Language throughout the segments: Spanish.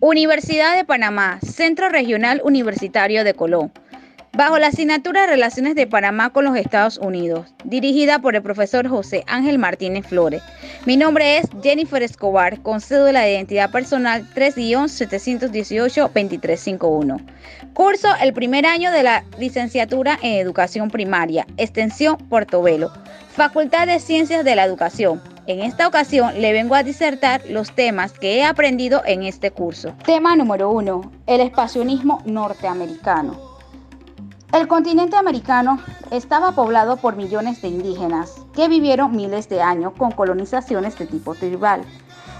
Universidad de Panamá, Centro Regional Universitario de Colón, bajo la asignatura de Relaciones de Panamá con los Estados Unidos, dirigida por el profesor José Ángel Martínez Flores. Mi nombre es Jennifer Escobar, con cédula de identidad personal 3-718-2351. Curso el primer año de la licenciatura en Educación Primaria, extensión Portobelo, Facultad de Ciencias de la Educación. En esta ocasión le vengo a disertar los temas que he aprendido en este curso. Tema número 1. El expansionismo norteamericano. El continente americano estaba poblado por millones de indígenas que vivieron miles de años con colonizaciones de tipo tribal.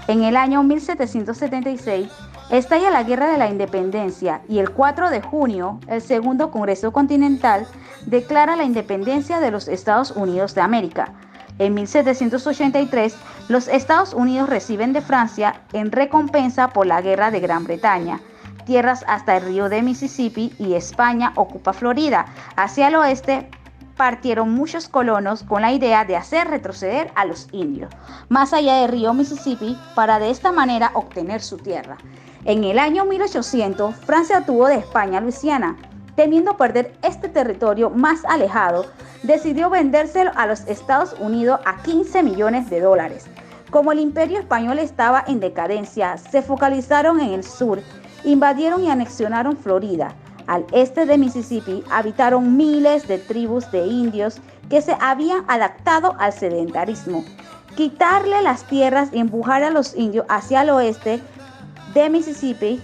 En el año 1776 estalla la Guerra de la Independencia y el 4 de junio el Segundo Congreso Continental declara la independencia de los Estados Unidos de América. En 1783, los Estados Unidos reciben de Francia, en recompensa por la Guerra de Gran Bretaña, tierras hasta el río de Mississippi, y España ocupa Florida. Hacia el oeste partieron muchos colonos con la idea de hacer retroceder a los indios más allá del río Mississippi para de esta manera obtener su tierra. En el año 1800, Francia obtuvo de España Luisiana. Temiendo perder este territorio más alejado, decidió vendérselo a los Estados Unidos a 15 millones de dólares. Como el imperio español estaba en decadencia, se focalizaron en el sur, invadieron y anexionaron Florida. Al este de Mississippi habitaron miles de tribus de indios que se habían adaptado al sedentarismo. Quitarle las tierras y empujar a los indios hacia el oeste de Mississippi,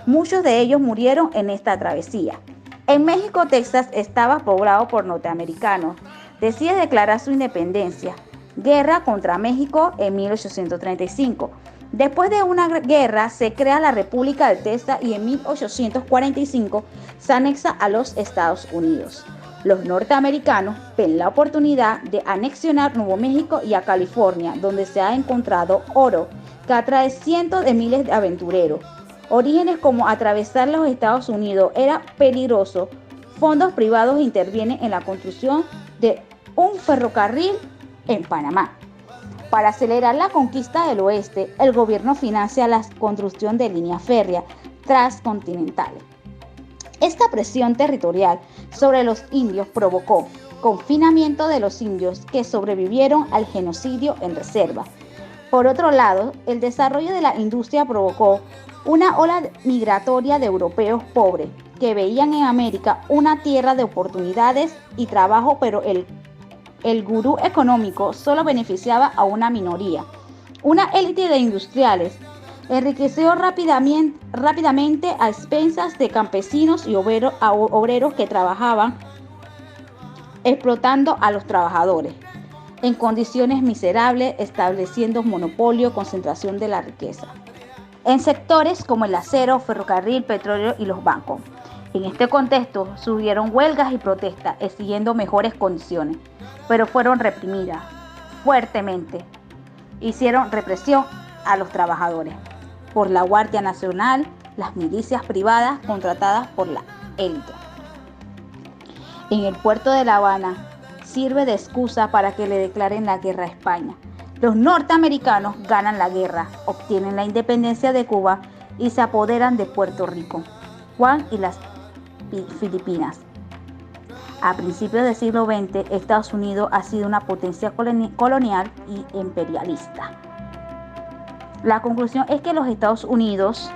muchos de ellos murieron en esta travesía. En México, Texas estaba poblado por norteamericanos. Decide declarar su independencia. Guerra contra México en 1835. Después de una guerra se crea la República de Texas y en 1845 se anexa a los Estados Unidos. Los norteamericanos ven la oportunidad de anexionar Nuevo México y a California, donde se ha encontrado oro que atrae cientos de miles de aventureros. Orígenes como atravesar los Estados Unidos era peligroso. Fondos privados intervienen en la construcción de un ferrocarril en Panamá. Para acelerar la conquista del oeste, el gobierno financia la construcción de líneas férreas transcontinentales. Esta presión territorial sobre los indios provocó confinamiento de los indios que sobrevivieron al genocidio en reserva. Por otro lado, el desarrollo de la industria provocó una ola migratoria de europeos pobres que veían en América una tierra de oportunidades y trabajo, pero el gurú económico solo beneficiaba a una minoría. Una élite de industriales enriqueció rápidamente a expensas de campesinos y obreros que trabajaban explotando a los trabajadores en condiciones miserables, estableciendo monopolio, concentración de la riqueza en sectores como el acero, ferrocarril, petróleo y los bancos. En este contexto surgieron huelgas y protestas exigiendo mejores condiciones, pero fueron reprimidas fuertemente. Hicieron represión a los trabajadores por la Guardia Nacional, las milicias privadas contratadas por la élite. En el puerto de La Habana sirve de excusa para que le declaren la guerra a España. Los norteamericanos ganan la guerra, obtienen la independencia de Cuba y se apoderan de Puerto Rico, Guam y las Filipinas. A principios del siglo XX, Estados Unidos ha sido una potencia colonial y imperialista. La conclusión es que los Estados Unidos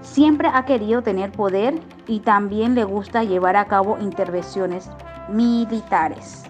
siempre ha querido tener poder y también le gusta llevar a cabo intervenciones militares.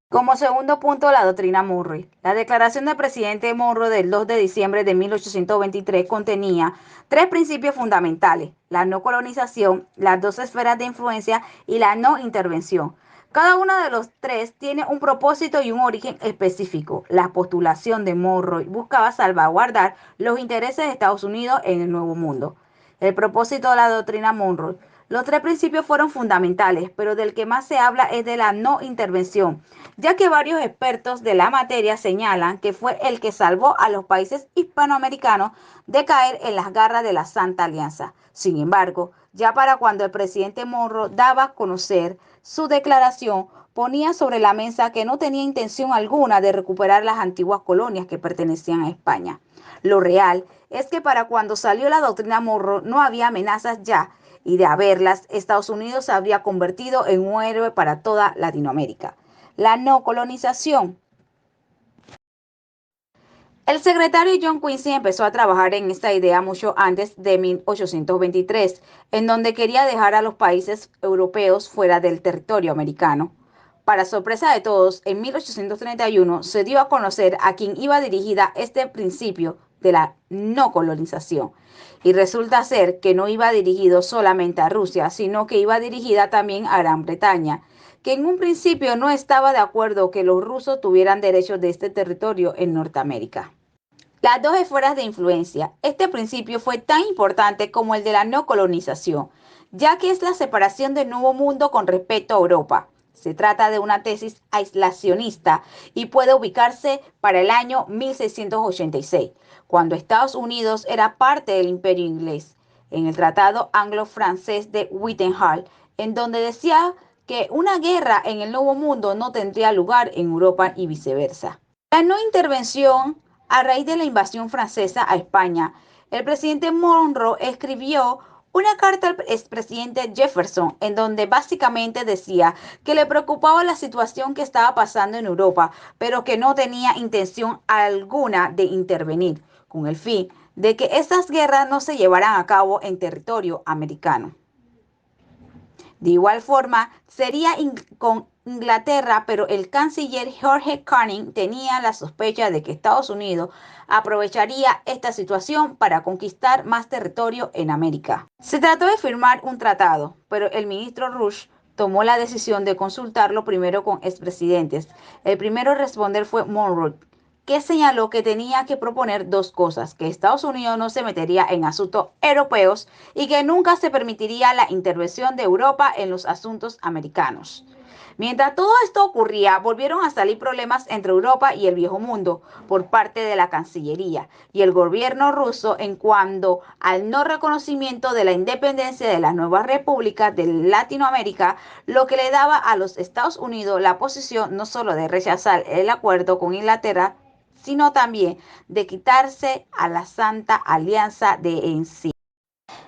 Como segundo punto, la doctrina Monroe. La declaración del presidente Monroe del 2 de diciembre de 1823 contenía 3 principios fundamentales: la no colonización, las 2 esferas de influencia y la no intervención. Cada uno de los 3 tiene un propósito y un origen específico. La postulación de Monroe buscaba salvaguardar los intereses de Estados Unidos en el Nuevo Mundo. El propósito de la doctrina Monroe. Los 3 principios fueron fundamentales, pero del que más se habla es de la no intervención, ya que varios expertos de la materia señalan que fue el que salvó a los países hispanoamericanos de caer en las garras de la Santa Alianza. Sin embargo, ya para cuando el presidente Monroe daba a conocer su declaración, ponía sobre la mesa que no tenía intención alguna de recuperar las antiguas colonias que pertenecían a España. Lo real es que para cuando salió la doctrina Monroe no había amenazas ya, y de haberlas, Estados Unidos se habría convertido en un héroe para toda Latinoamérica. La no colonización. El secretario John Quincy empezó a trabajar en esta idea mucho antes de 1823, en donde quería dejar a los países europeos fuera del territorio americano. Para sorpresa de todos, en 1831 se dio a conocer a quien iba dirigida este principio de la no colonización. Y resulta ser que no iba dirigido solamente a Rusia, sino que iba dirigida también a Gran Bretaña, que en un principio no estaba de acuerdo que los rusos tuvieran derechos de este territorio en Norteamérica. Las dos esferas de influencia. Este principio fue tan importante como el de la no colonización, ya que es la separación del Nuevo Mundo con respecto a Europa. Se trata de una tesis aislacionista y puede ubicarse para el año 1686, cuando Estados Unidos era parte del Imperio inglés, en el Tratado Anglo-Francés de Wittenhall, en donde decía que una guerra en el Nuevo Mundo no tendría lugar en Europa y viceversa. La no intervención a raíz de la invasión francesa a España, el presidente Monroe escribió una carta al expresidente Jefferson en donde básicamente decía que le preocupaba la situación que estaba pasando en Europa, pero que no tenía intención alguna de intervenir, con el fin de que estas guerras no se llevaran a cabo en territorio americano. De igual forma, sería con Inglaterra, pero el canciller George Canning tenía la sospecha de que Estados Unidos aprovecharía esta situación para conquistar más territorio en América. Se trató de firmar un tratado, pero el ministro Rush tomó la decisión de consultarlo primero con expresidentes. El primero en responder fue Monroe, que señaló que tenía que proponer dos cosas: que Estados Unidos no se metería en asuntos europeos y que nunca se permitiría la intervención de Europa en los asuntos americanos. Mientras todo esto ocurría, volvieron a salir problemas entre Europa y el Viejo Mundo por parte de la Cancillería y el gobierno ruso en cuanto al no reconocimiento de la independencia de las nuevas repúblicas de Latinoamérica, lo que le daba a los Estados Unidos la posición no solo de rechazar el acuerdo con Inglaterra, sino también de quitarse a la Santa Alianza de encima.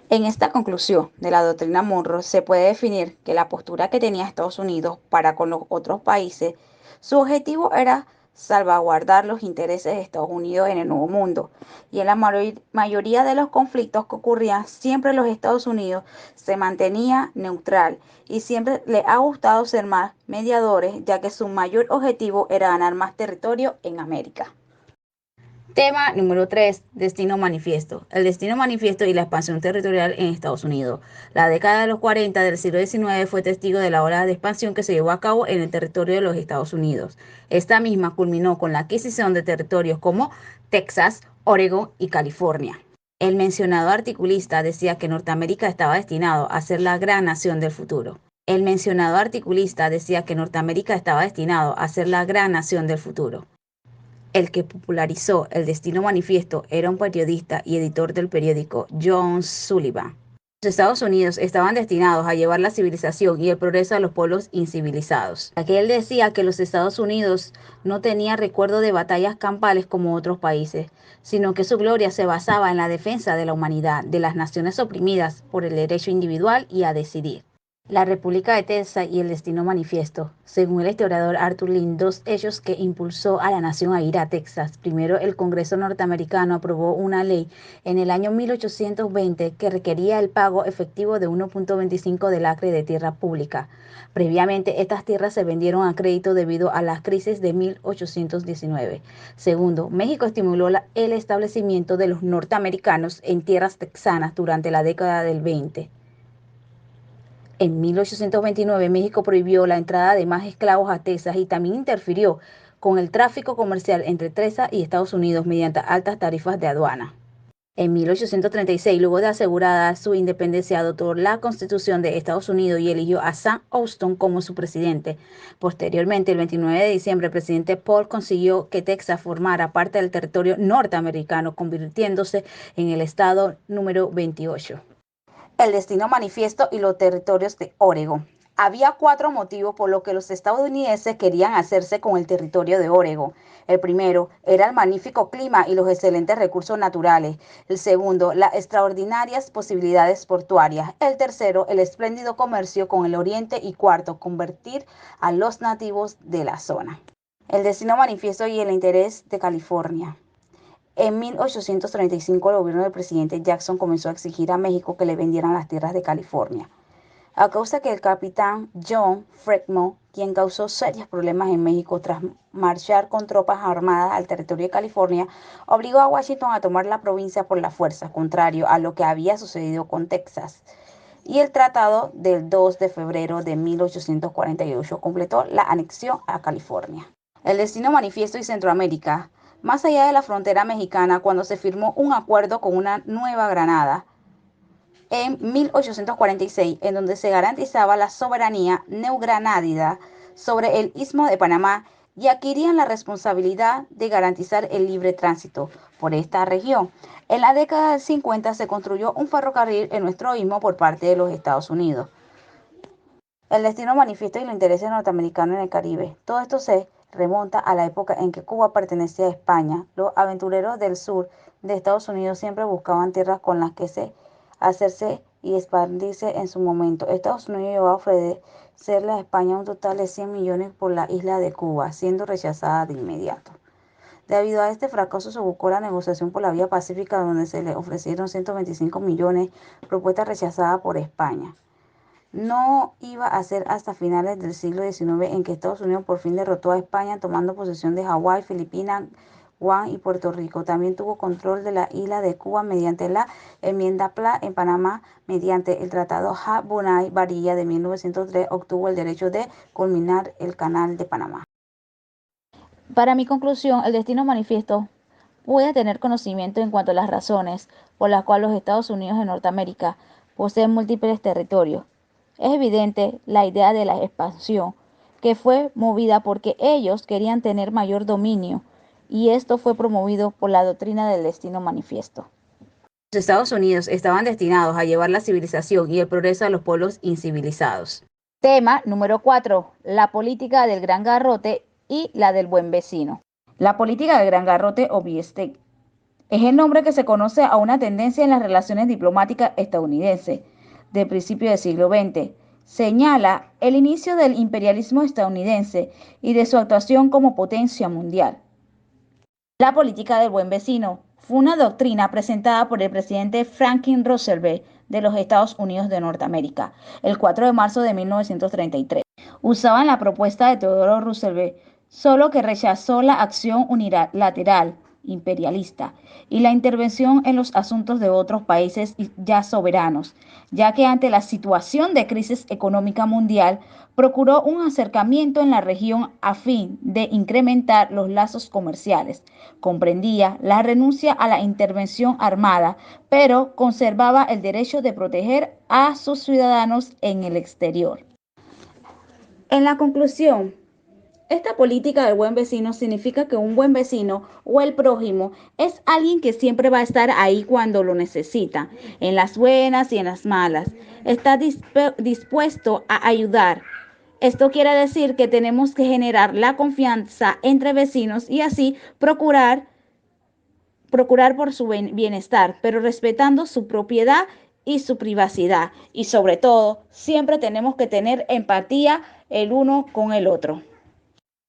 En esta conclusión de la doctrina Monroe se puede definir que la postura que tenía Estados Unidos para con los otros países, su objetivo era salvaguardar los intereses de Estados Unidos en el Nuevo Mundo, y en la mayoría de los conflictos que ocurrían, siempre los Estados Unidos se mantenía neutral y siempre le ha gustado ser más mediadores, ya que su mayor objetivo era ganar más territorio en América. Tema número 3. Destino manifiesto. El destino manifiesto y la expansión territorial en Estados Unidos. La década de los 40 del siglo XIX fue testigo de la ola de expansión que se llevó a cabo en el territorio de los Estados Unidos. Esta misma culminó con la adquisición de territorios como Texas, Oregón y California. El mencionado articulista decía que Norteamérica estaba destinado a ser la gran nación del futuro. El mencionado articulista decía que Norteamérica estaba destinado a ser la gran nación del futuro. El que popularizó el destino manifiesto era un periodista y editor del periódico, John Sullivan. Los Estados Unidos estaban destinados a llevar la civilización y el progreso a los pueblos incivilizados. Aquel decía que los Estados Unidos no tenían recuerdo de batallas campales como otros países, sino que su gloria se basaba en la defensa de la humanidad, de las naciones oprimidas por el derecho individual y a decidir. La República de Texas y el destino manifiesto. Según el historiador Arthur Lynn, dos hechos que impulsó a la nación a ir a Texas. Primero, el Congreso norteamericano aprobó una ley en el año 1820 que requería el pago efectivo de 1.25 del acre de tierra pública. Previamente, estas tierras se vendieron a crédito debido a las crisis de 1819. Segundo, México estimuló el establecimiento de los norteamericanos en tierras texanas durante la década del 20. En 1829, México prohibió la entrada de más esclavos a Texas y también interfirió con el tráfico comercial entre Texas y Estados Unidos mediante altas tarifas de aduana. En 1836, luego de asegurada su independencia, adoptó la Constitución de Estados Unidos y eligió a Sam Houston como su presidente. Posteriormente, el 29 de diciembre, el presidente Polk consiguió que Texas formara parte del territorio norteamericano, convirtiéndose en el estado número 28. El destino manifiesto y los territorios de Oregón. Había 4 motivos por los que los estadounidenses querían hacerse con el territorio de Oregón. El primero era el magnífico clima y los excelentes recursos naturales. El segundo, las extraordinarias posibilidades portuarias. El tercero, el espléndido comercio con el oriente. Y cuarto, convertir a los nativos de la zona. El destino manifiesto y el interés de California. En 1835, el gobierno del presidente Jackson comenzó a exigir a México que le vendieran las tierras de California, a causa que el capitán John Fremont, quien causó serios problemas en México tras marchar con tropas armadas al territorio de California, obligó a Washington a tomar la provincia por la fuerza, contrario a lo que había sucedido con Texas. Y el tratado del 2 de febrero de 1848 completó la anexión a California. El destino manifiesto y Centroamérica. Más allá de la frontera mexicana, cuando se firmó un acuerdo con una Nueva Granada, en 1846, en donde se garantizaba la soberanía neogranadina sobre el Istmo de Panamá y adquirían la responsabilidad de garantizar el libre tránsito por esta región. En la década del 50 se construyó un ferrocarril en nuestro istmo por parte de los Estados Unidos. El destino manifiesto y los intereses norteamericanos en el Caribe. Todo esto se remonta a la época en que Cuba pertenecía a España. Los aventureros del sur de Estados Unidos siempre buscaban tierras con las que hacerse y expandirse en su momento. Estados Unidos llegó a ofrecerle a España un total de 100 millones por la isla de Cuba, siendo rechazada de inmediato. Debido a este fracaso se buscó la negociación por la vía pacífica, donde se le ofrecieron 125 millones, propuesta rechazada por España. No iba a ser hasta finales del siglo XIX en que Estados Unidos por fin derrotó a España, tomando posesión de Hawái, Filipinas, Guam y Puerto Rico. También tuvo control de la isla de Cuba mediante la enmienda Pla. En Panamá, mediante el Tratado Hart-Bonay-Varilla de 1903, obtuvo el derecho de culminar el Canal de Panamá. Para mi conclusión, el destino manifiesto puede tener conocimiento en cuanto a las razones por las cuales los Estados Unidos de Norteamérica poseen múltiples territorios. Es evidente la idea de la expansión, que fue movida porque ellos querían tener mayor dominio, y esto fue promovido por la doctrina del destino manifiesto. Los Estados Unidos estaban destinados a llevar la civilización y el progreso a los pueblos incivilizados. Tema número 4. La política del gran garrote y la del buen vecino. La política del gran garrote o biestec es el nombre que se conoce a una tendencia en las relaciones diplomáticas estadounidenses del principio del siglo XX. Señala el inicio del imperialismo estadounidense y de su actuación como potencia mundial. La política del buen vecino fue una doctrina presentada por el presidente Franklin Roosevelt de los Estados Unidos de Norteamérica el 4 de marzo de 1933. Usaban la propuesta de Theodore Roosevelt, solo que rechazó la acción unilateral imperialista y la intervención en los asuntos de otros países ya soberanos, ya que ante la situación de crisis económica mundial procuró un acercamiento en la región a fin de incrementar los lazos comerciales. Comprendía la renuncia a la intervención armada, pero conservaba el derecho de proteger a sus ciudadanos en el exterior. En la conclusión, esta política del buen vecino significa que un buen vecino o el prójimo es alguien que siempre va a estar ahí cuando lo necesita, en las buenas y en las malas. Está dispuesto a ayudar. Esto quiere decir que tenemos que generar la confianza entre vecinos y así procurar por su bienestar, pero respetando su propiedad y su privacidad. Y sobre todo, siempre tenemos que tener empatía el uno con el otro.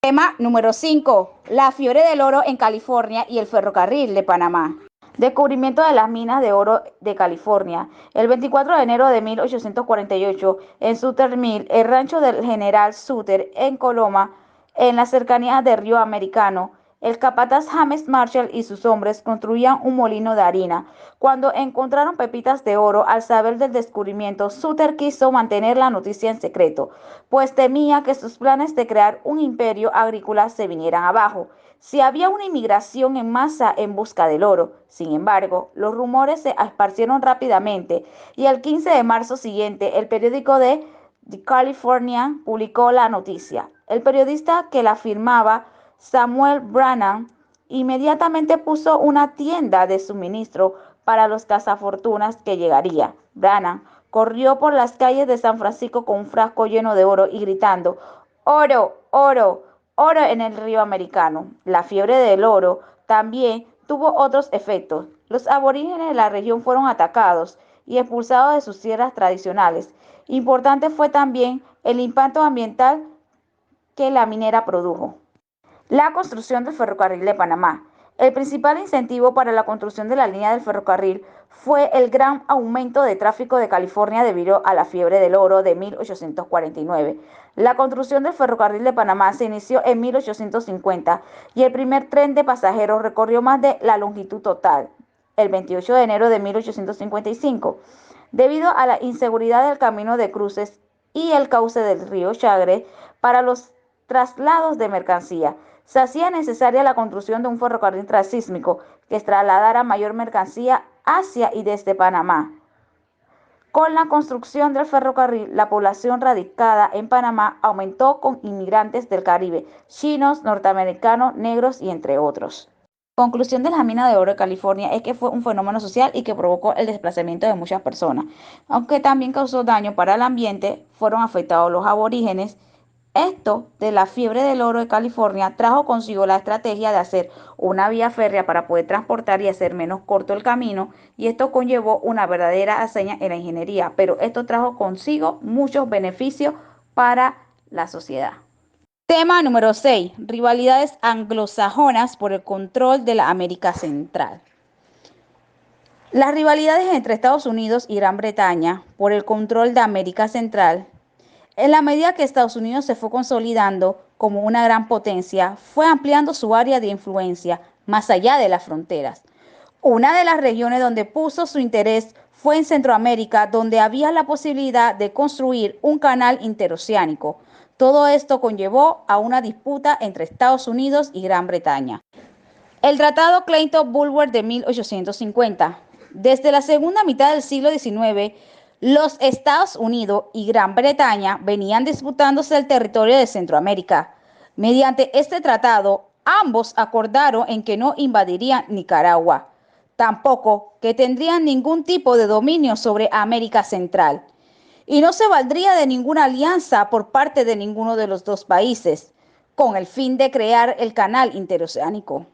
Tema número 5. La fiebre del oro en California y el ferrocarril de Panamá. Descubrimiento de las minas de oro de California. El 24 de enero de 1848, en Sutter Mill, el rancho del general Sutter en Coloma, en las cercanías del río Americano, el capataz James Marshall y sus hombres construían un molino de harina. Cuando encontraron pepitas de oro, al saber del descubrimiento, Sutter quiso mantener la noticia en secreto, pues temía que sus planes de crear un imperio agrícola se vinieran abajo. Si había una inmigración en masa en busca del oro. Sin embargo, los rumores se esparcieron rápidamente y el 15 de marzo siguiente, el periódico de The Californian publicó la noticia. El periodista que la firmaba, Samuel Brannan, inmediatamente puso una tienda de suministro para los cazafortunas que llegaría. Brannan corrió por las calles de San Francisco con un frasco lleno de oro y gritando: oro, oro, oro en el río americano. La fiebre del oro también tuvo otros efectos. Los aborígenes de la región fueron atacados y expulsados de sus tierras tradicionales. Importante fue también el impacto ambiental que la minera produjo. La construcción del ferrocarril de Panamá. El principal incentivo para la construcción de la línea del ferrocarril fue el gran aumento de tráfico de California debido a la fiebre del oro de 1849. La construcción del ferrocarril de Panamá se inició en 1850 y el primer tren de pasajeros recorrió más de la longitud total, el 28 de enero de 1855. Debido a la inseguridad del camino de cruces y el cauce del río Chagre para los traslados de mercancía, se hacía necesaria la construcción de un ferrocarril transísmico que trasladara mayor mercancía hacia y desde Panamá. Con la construcción del ferrocarril, la población radicada en Panamá aumentó con inmigrantes del Caribe, chinos, norteamericanos, negros y entre otros. Conclusión de la mina de oro de California es que fue un fenómeno social y que provocó el desplazamiento de muchas personas. Aunque también causó daño para el ambiente, fueron afectados los aborígenes. Esto de la fiebre del oro de California trajo consigo la estrategia de hacer una vía férrea para poder transportar y hacer menos corto el camino, y esto conllevó una verdadera hazaña en la ingeniería, pero esto trajo consigo muchos beneficios para la sociedad. Tema número 6. Rivalidades anglosajonas por el control de la América Central. Las rivalidades entre Estados Unidos y Gran Bretaña por el control de América Central, en la medida que Estados Unidos se fue consolidando como una gran potencia, fue ampliando su área de influencia más allá de las fronteras. Una de las regiones donde puso su interés fue en Centroamérica, donde había la posibilidad de construir un canal interoceánico. Todo esto conllevó a una disputa entre Estados Unidos y Gran Bretaña. El Tratado Clayton-Bulwer de 1850. Desde la segunda mitad del siglo XIX, los Estados Unidos y Gran Bretaña venían disputándose el territorio de Centroamérica. Mediante este tratado, ambos acordaron en que no invadirían Nicaragua, tampoco que tendrían ningún tipo de dominio sobre América Central, y no se valdría de ninguna alianza por parte de ninguno de los dos países, con el fin de crear el canal interoceánico.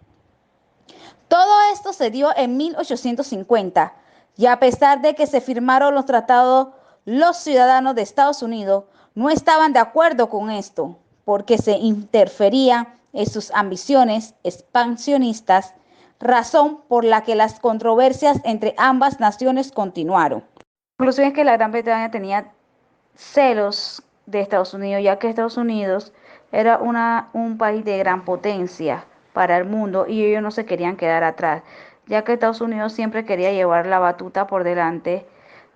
Todo esto se dio en 1850, y a pesar de que se firmaron los tratados, los ciudadanos de Estados Unidos no estaban de acuerdo con esto, porque se interfería en sus ambiciones expansionistas, razón por la que las controversias entre ambas naciones continuaron. La conclusión es que la Gran Bretaña tenía celos de Estados Unidos, ya que Estados Unidos era un país de gran potencia para el mundo y ellos no se querían quedar atrás, ya que Estados Unidos siempre quería llevar la batuta por delante.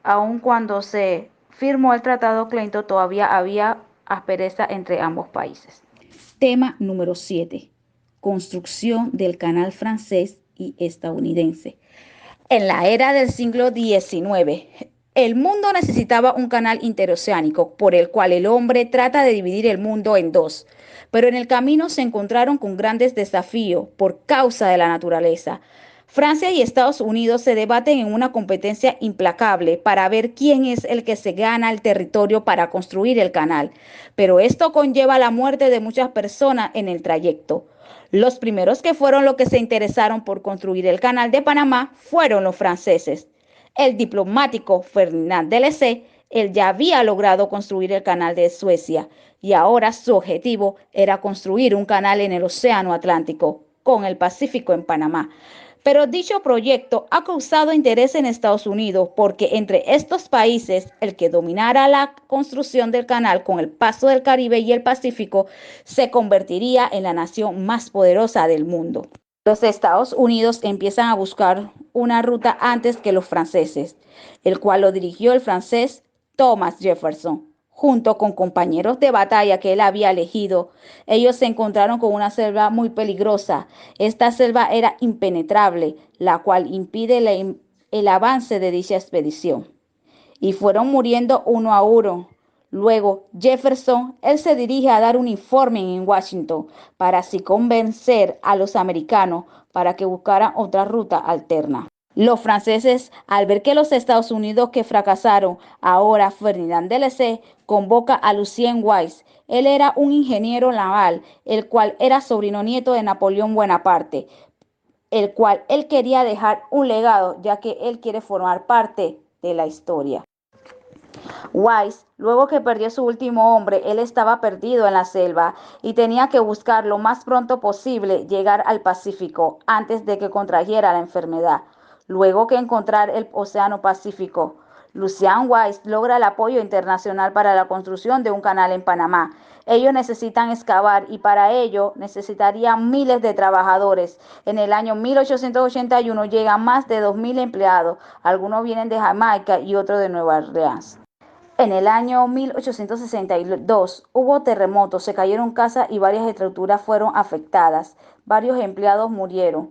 Aun cuando se firmó el Tratado Clayton, todavía había aspereza entre ambos países. Tema número 7. Construcción del canal francés y estadounidense. En la era del siglo XIX, el mundo necesitaba un canal interoceánico por el cual el hombre trata de dividir el mundo en dos, pero en el camino se encontraron con grandes desafíos por causa de la naturaleza. Francia y Estados Unidos se debaten en una competencia implacable para ver quién es el que se gana el territorio para construir el canal, pero esto conlleva la muerte de muchas personas en el trayecto. Los primeros que fueron los que se interesaron por construir el canal de Panamá fueron los franceses. El diplomático Ferdinand de Lesseps, él ya había logrado construir el canal de Suecia y ahora su objetivo era construir un canal en el Océano Atlántico con el Pacífico en Panamá. Pero dicho proyecto ha causado interés en Estados Unidos porque entre estos países el que dominara la construcción del canal con el paso del Caribe y el Pacífico se convertiría en la nación más poderosa del mundo. Los Estados Unidos empiezan a buscar una ruta antes que los franceses, el cual lo dirigió el francés Thomas Jefferson. Junto con compañeros de batalla que él había elegido, ellos se encontraron con una selva muy peligrosa. Esta selva era impenetrable, la cual impide el avance de dicha expedición. Y fueron muriendo uno a uno. Luego, Jefferson, él se dirige a dar un informe en Washington para así convencer a los americanos para que buscaran otra ruta alterna. Los franceses, al ver que los Estados Unidos que fracasaron, ahora Ferdinand de Lesseps convoca a Lucien Weiss. Él era un ingeniero naval, el cual era sobrino nieto de Napoleón Bonaparte, el cual él quería dejar un legado, ya que él quiere formar parte de la historia. Weiss, luego que perdió su último hombre, él estaba perdido en la selva y tenía que buscar lo más pronto posible llegar al Pacífico antes de que contrajera la enfermedad. Luego que encontrar el Océano Pacífico, Lucien Weiss logra el apoyo internacional para la construcción de un canal en Panamá. Ellos necesitan excavar y para ello necesitarían miles de trabajadores. En el año 1881 llegan más de 2.000 empleados. Algunos vienen de Jamaica y otros de Nueva Orleans. En el año 1862 hubo terremotos, se cayeron casas y varias estructuras fueron afectadas. Varios empleados murieron.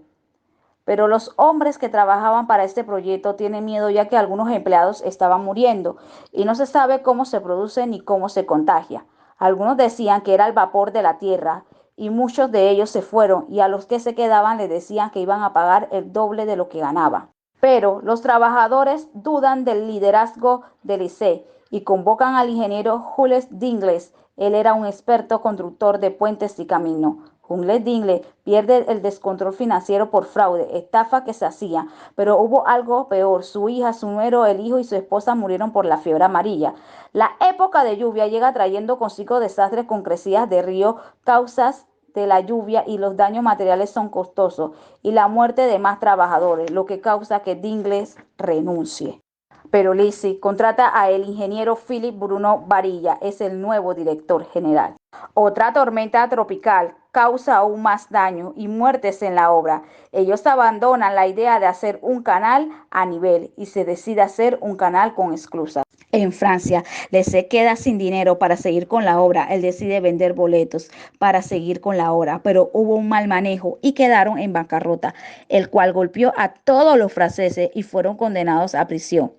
Pero los hombres que trabajaban para este proyecto tienen miedo ya que algunos empleados estaban muriendo y no se sabe cómo se produce ni cómo se contagia. Algunos decían que era el vapor de la tierra y muchos de ellos se fueron y a los que se quedaban les decían que iban a pagar el doble de lo que ganaban. Pero los trabajadores dudan del liderazgo del ICE y convocan al ingeniero Jules Dingles. Él era un experto constructor de puentes y caminos. Jules Dingles pierde el descontrol financiero por fraude, estafa que se hacía, pero hubo algo peor. Su hija, su nuero, el hijo y su esposa murieron por la fiebre amarilla. La época de lluvia llega trayendo consigo desastres con crecidas de río, causas de la lluvia y los daños materiales son costosos y la muerte de más trabajadores, lo que causa que Dingles renuncie. Pero Lizzie contrata a el ingeniero Philip Bruno Varilla, es el nuevo director general. Otra tormenta tropical causa aún más daño y muertes en la obra. Ellos abandonan la idea de hacer un canal a nivel y se decide hacer un canal con esclusas. En Francia, se queda sin dinero para seguir con la obra. Él decide vender boletos para seguir con la obra, pero hubo un mal manejo y quedaron en bancarrota, el cual golpeó a todos los franceses y fueron condenados a prisión.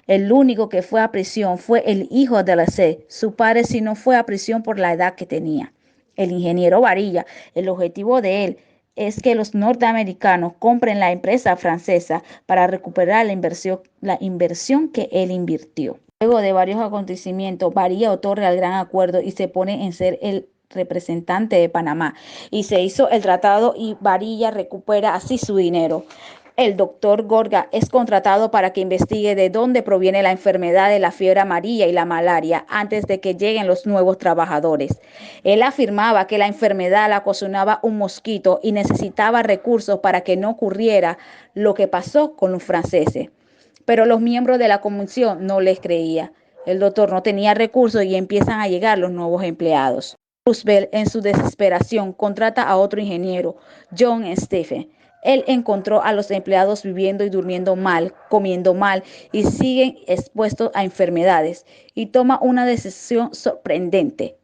El único que fue a prisión fue el hijo de Lesseps. Su padre sí no fue a prisión por la edad que tenía. El ingeniero Varilla, el objetivo de él es que los norteamericanos compren la empresa francesa para recuperar la inversión que él invirtió. Luego de varios acontecimientos, Varilla otorga el gran acuerdo y se pone en ser el representante de Panamá. Y se hizo el tratado y Varilla recupera así su dinero. El doctor Gorga es contratado para que investigue de dónde proviene la enfermedad de la fiebre amarilla y la malaria antes de que lleguen los nuevos trabajadores. Él afirmaba que la enfermedad la ocasionaba un mosquito y necesitaba recursos para que no ocurriera lo que pasó con los franceses. Pero los miembros de la comisión no les creían. El doctor no tenía recursos y empiezan a llegar los nuevos empleados. Roosevelt, en su desesperación, contrata a otro ingeniero, John Stephen. Él encontró a los empleados viviendo y durmiendo mal, comiendo mal y siguen expuestos a enfermedades y toma una decisión sorprendente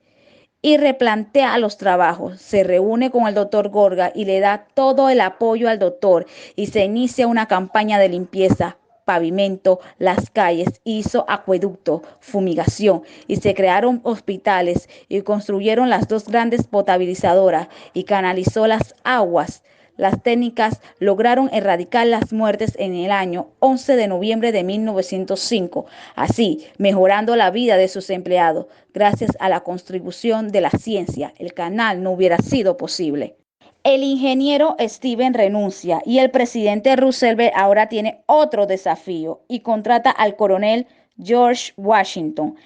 y replantea los trabajos. Se reúne con el doctor Gorga y le da todo el apoyo al doctor y se inicia una campaña de limpieza, pavimento las calles, hizo acueducto, fumigación y se crearon hospitales y construyeron las dos grandes potabilizadoras y canalizó las aguas. Las técnicas lograron erradicar las muertes en el año 11 de noviembre de 1905, así mejorando la vida de sus empleados. Gracias a la contribución de la ciencia, el canal no hubiera sido posible. El ingeniero Steven renuncia y el presidente Roosevelt ahora tiene otro desafío y contrata al coronel George Washington.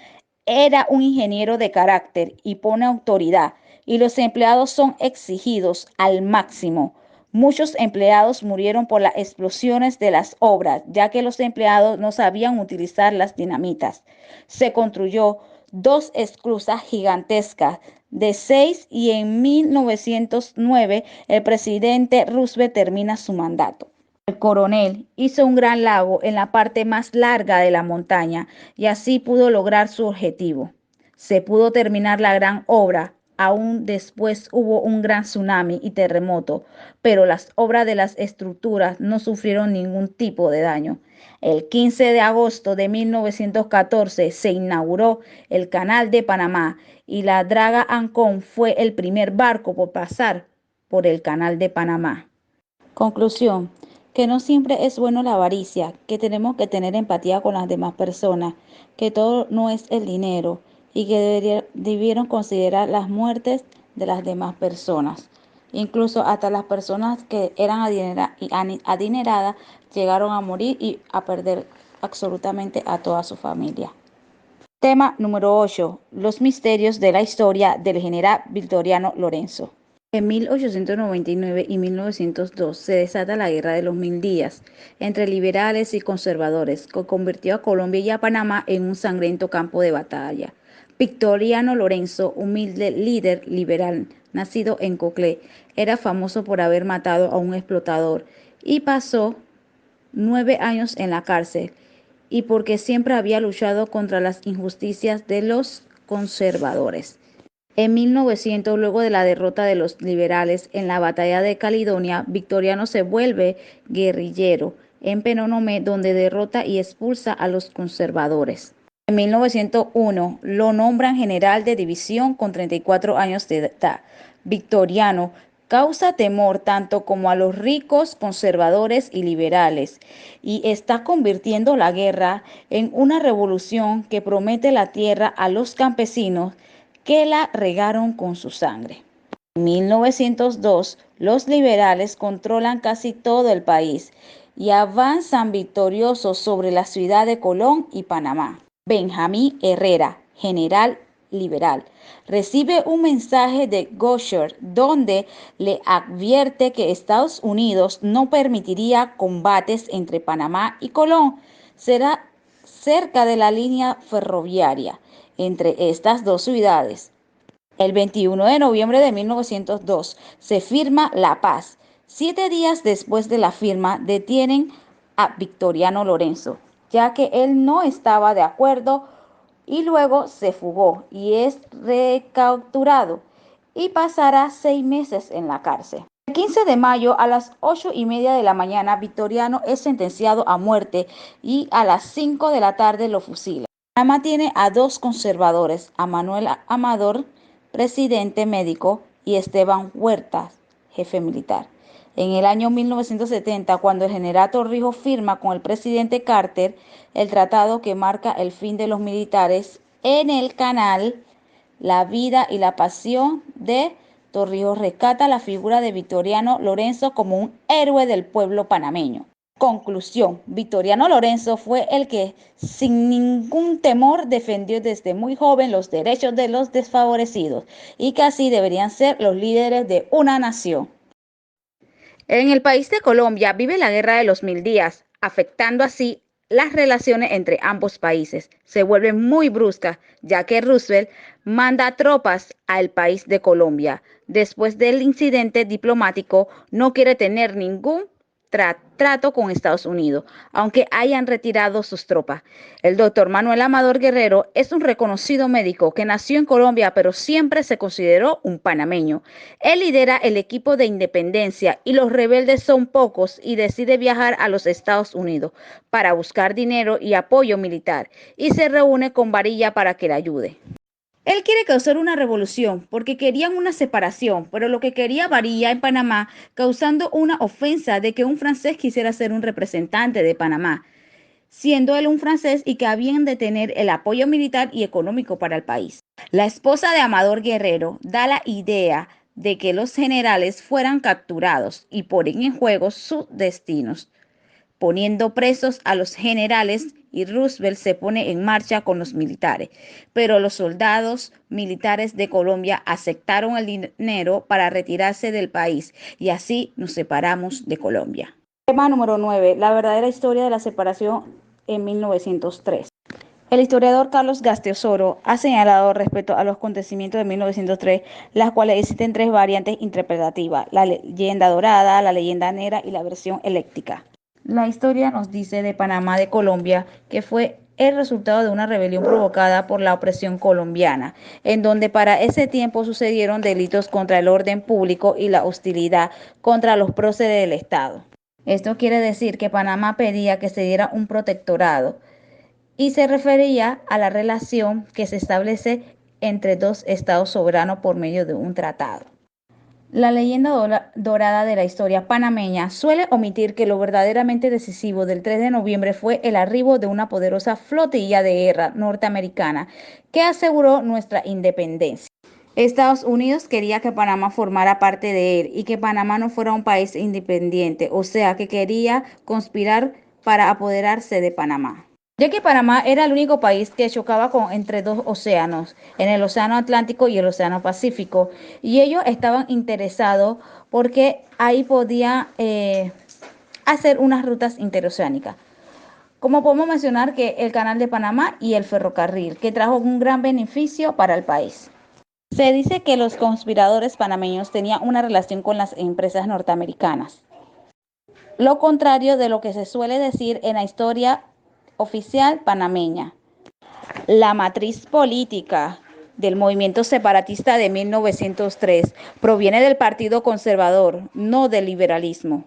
Era un ingeniero de carácter y pone autoridad y los empleados son exigidos al máximo. Muchos empleados murieron por las explosiones de las obras, ya que los empleados no sabían utilizar las dinamitas. Se construyó dos esclusas gigantescas de 6 y en 1909 el presidente Roosevelt termina su mandato. El coronel hizo un gran lago en la parte más larga de la montaña y así pudo lograr su objetivo. Se pudo terminar la gran obra. Aún después hubo un gran tsunami y terremoto, pero las obras de las estructuras no sufrieron ningún tipo de daño. El 15 de agosto de 1914 se inauguró el Canal de Panamá y la Draga Ancón fue el primer barco por pasar por el Canal de Panamá. Conclusión. que no siempre es bueno la avaricia, que tenemos que tener empatía con las demás personas, que todo no es el dinero y que debieron considerar las muertes de las demás personas. Incluso hasta las personas que eran adineradas llegaron a morir y a perder absolutamente a toda su familia. Tema número 8. Los misterios de la historia del general Victoriano Lorenzo. En 1899 y 1902 se desata la Guerra de los Mil Días entre liberales y conservadores, que convirtió a Colombia y a Panamá en un sangriento campo de batalla. Victoriano Lorenzo, humilde líder liberal, nacido en Coclé, era famoso por haber matado a un explotador y pasó 9 años en la cárcel, y porque siempre había luchado contra las injusticias de los conservadores. En 1900, luego de la derrota de los liberales en la batalla de Caledonia, Victoriano se vuelve guerrillero en Penonomé, donde derrota y expulsa a los conservadores. En 1901 lo nombran general de división con 34 años de edad. Victoriano causa temor tanto como a los ricos, conservadores y liberales, y está convirtiendo la guerra en una revolución que promete la tierra a los campesinos que la regaron con su sangre. En 1902, los liberales controlan casi todo el país y avanzan victoriosos sobre la ciudad de Colón y Panamá. Benjamín Herrera, general liberal, recibe un mensaje de Gosher donde le advierte que Estados Unidos no permitiría combates entre Panamá y Colón. Será cerca de la línea ferroviaria entre estas dos ciudades. El 21 de noviembre de 1902 se firma la paz. 7 días después de la firma detienen a Victoriano Lorenzo, ya que él no estaba de acuerdo, y luego se fugó y es recapturado y pasará 6 meses en la cárcel. El 15 de mayo a las 8:30 de la mañana, Victoriano es sentenciado a muerte y a las 5 de la tarde lo fusilan. Panamá tiene a dos conservadores, a Manuel Amador, presidente médico, y Esteban Huertas, jefe militar. En el año 1970, cuando el general Torrijos firma con el presidente Carter el tratado que marca el fin de los militares en el canal, la vida y la pasión de Torrijos rescata la figura de Victoriano Lorenzo como un héroe del pueblo panameño. Conclusión: Victoriano Lorenzo fue el que sin ningún temor defendió desde muy joven los derechos de los desfavorecidos, y que así deberían ser los líderes de una nación. En el país de Colombia vive la Guerra de los Mil Días, afectando así las relaciones entre ambos países. Se vuelven muy bruscas, ya que Roosevelt manda tropas al país de Colombia. Después del incidente diplomático, no quiere tener ningún trato con Estados Unidos, aunque hayan retirado sus tropas. El doctor Manuel Amador Guerrero es un reconocido médico que nació en Colombia, pero siempre se consideró un panameño. Él lidera el equipo de independencia y los rebeldes son pocos, y decide viajar a los Estados Unidos para buscar dinero y apoyo militar, y se reúne con Varilla para que le ayude. Él quiere causar una revolución porque querían una separación, pero lo que quería Varilla en Panamá, causando una ofensa de que un francés quisiera ser un representante de Panamá, siendo él un francés, y que habían de tener el apoyo militar y económico para el país. La esposa de Amador Guerrero da la idea de que los generales fueran capturados y ponen en juego sus destinos, poniendo presos a los generales, y Roosevelt se pone en marcha con los militares. Pero los soldados militares de Colombia aceptaron el dinero para retirarse del país, y así nos separamos de Colombia. Tema número 9. La verdadera historia de la separación en 1903. El historiador Carlos Gasteosoro ha señalado respecto a los acontecimientos de 1903, las cuales existen tres variantes interpretativas: la leyenda dorada, la leyenda negra y la versión eléctrica. La historia nos dice de Panamá de Colombia que fue el resultado de una rebelión provocada por la opresión colombiana, en donde para ese tiempo sucedieron delitos contra el orden público y la hostilidad contra los próceres del Estado. Esto quiere decir que Panamá pedía que se diera un protectorado, y se refería a la relación que se establece entre dos estados soberanos por medio de un tratado. La leyenda dorada de la historia panameña suele omitir que lo verdaderamente decisivo del 3 de noviembre fue el arribo de una poderosa flotilla de guerra norteamericana que aseguró nuestra independencia. Estados Unidos quería que Panamá formara parte de él y que Panamá no fuera un país independiente, o sea que quería conspirar para apoderarse de Panamá. Ya que Panamá era el único país que chocaba entre dos océanos, en el Océano Atlántico y el Océano Pacífico, y ellos estaban interesados porque ahí podía hacer unas rutas interoceánicas. Como podemos mencionar que el Canal de Panamá y el ferrocarril, que trajo un gran beneficio para el país. Se dice que los conspiradores panameños tenían una relación con las empresas norteamericanas, lo contrario de lo que se suele decir en la historia oficial panameña. La matriz política del movimiento separatista de 1903 proviene del Partido Conservador, no del liberalismo.